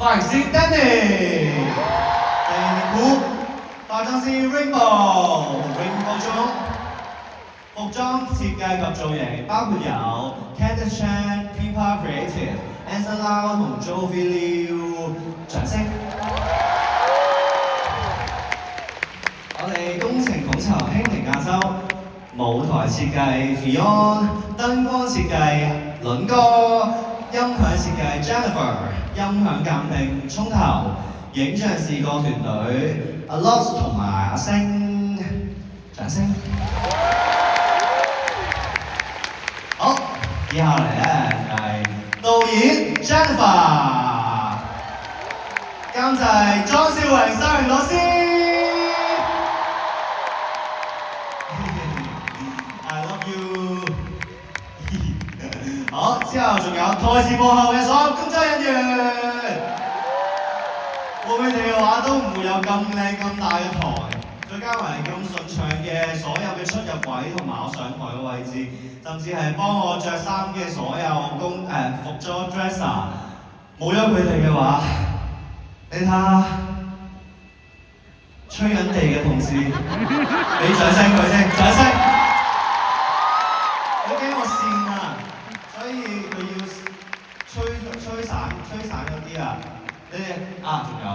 髮型師 Danny， 化妝師 Rainbow 中，服裝設計及造型包括有 Candice Chan、Pipa Creative、Anson Lau 同 Jovi Liu， 掌聲！我哋工程統籌興寧亞洲，舞台設計 Fion， 燈光設計倫哥，音響設計 Jennifer， 音響鑑定葱頭，影像視覺團隊阿 Lost 同埋阿星，掌聲！好，接下嚟咧就係導演 Jennifer， 監製莊少榮、收榮老師。I love you 好，之後仲有台前幕後嘅所有工作人員，冇佢哋嘅話都唔會有咁靚咁大嘅台，再加埋咁順暢嘅所有嘅出入位同埋我上台嘅位置，甚至係幫我着衫嘅所有服裝 dresser， 冇咗佢哋嘅話，你睇下吹緊地嘅同事，俾掌聲佢先，掌聲！好驚我跣啊，所以佢要吹散嗰啲啊！你哋仲有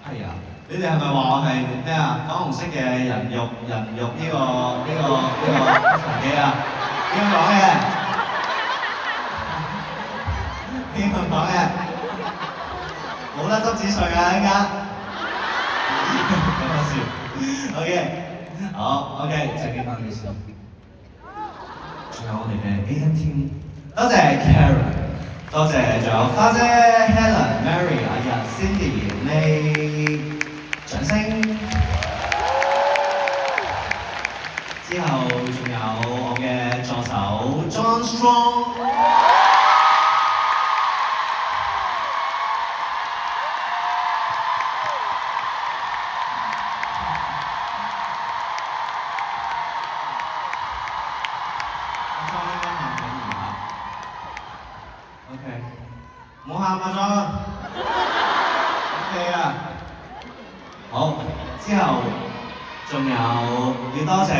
係啊！你哋係咪話我係咩啊？粉紅色嘅人肉呢個吸塵機啊？邊個講嘅？邊個講嘅？冇得執紙碎啊！依家講笑。OK， 好 OK， 請你翻啲先。仲有我哋嘅 AM team， 多謝 Karen， 多謝仲有花姐 Helen、Mary、阿日、Cindy、你，掌聲。之後仲有我嘅助手 John Strong。冇喊啊莊 ，OK 啊，好，之後仲有要多謝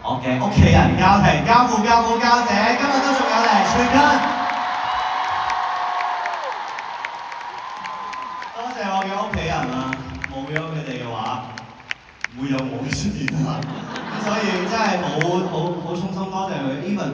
我嘅屋企人家庭、家父、家母、家姐，今日都仲有嚟全家。多謝我嘅屋企人啊，冇咗佢哋嘅話，唔會有我嘅出現啊，咁所以真係好衷心多謝佢 ，even。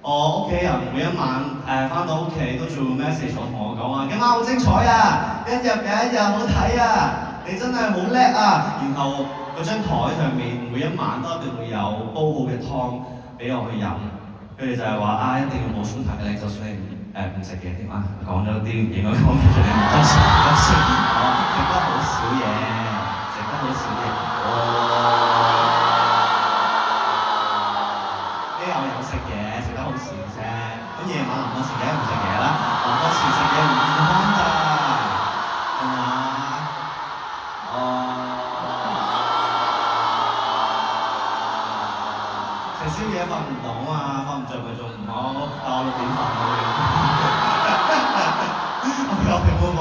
我屋企人每一晚翻到屋企都做 message 同我講話，今晚好精彩啊！一日好睇啊！你真係好叻啊！然後嗰張台上面每一晚都一定會有煲好嘅湯俾我去飲。佢哋就係話一定要補充體力，就算你唔食嘢點啊？講咗啲應該講嘅嘢，食得好少嘢，食得好少嘢。呢又有食嘢。好少啫，咁夜晚臨瞓前梗係唔食嘢啦，臨瞓前食嘢唔健康㗎，係嘛？食宵夜瞓唔到啊，瞓唔着咪仲唔好，但我6點瞓我冇講。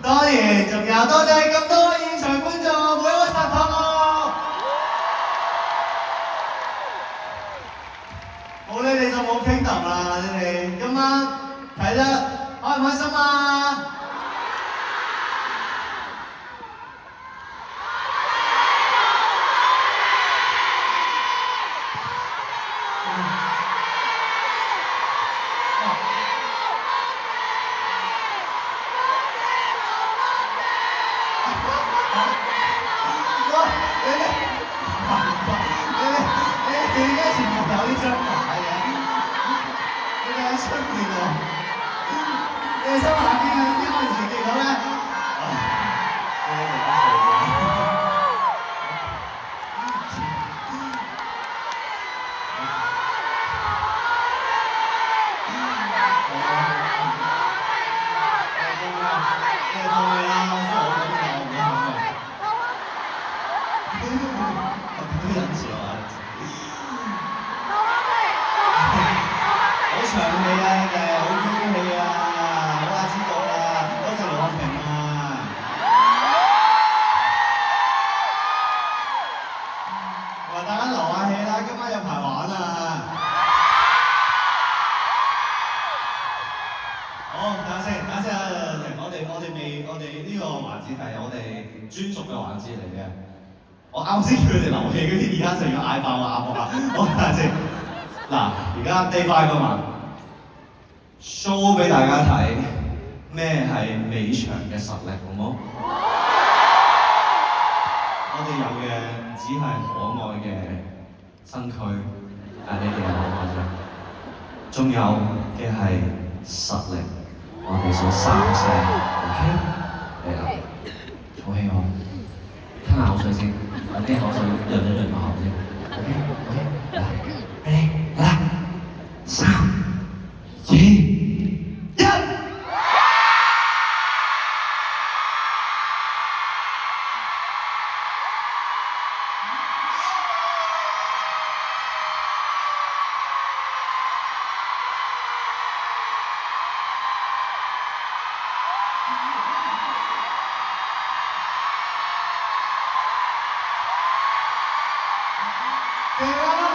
當然仲有多謝咁多位現場觀眾，每一位實拍我。冇你哋就冇 Kingdom 啦！你哋今晚睇得開唔開心啊？你應該前面有呢張牌嘅。你哋喺出面喎，你哋收下邊嘅邊個完全見到咧？好長氣啊！你哋好中意氣啊！好啊，知道啦，多謝盧漢平。好，等陣先，等陣先，我哋呢個環節係我哋專屬嘅環節嚟嘅。我啱先叫佢哋留氣嗰啲，而家就要嗌爆我眼膜啦。好，等陣先。嗱，而家 day 5㗎嘛 ，show 俾大家睇咩係美場嘅實力，好冇？我哋有嘅唔只係可愛嘅身軀，你哋有可愛啫，仲有嘅係實力。我哋數3聲 ，OK？ 嚟啦，好氣我，吞下口水先，我啲口水潤一潤個口先 ，OK？ 嚟啦 ，ready？ 嚟啦，3、2、1。對啊！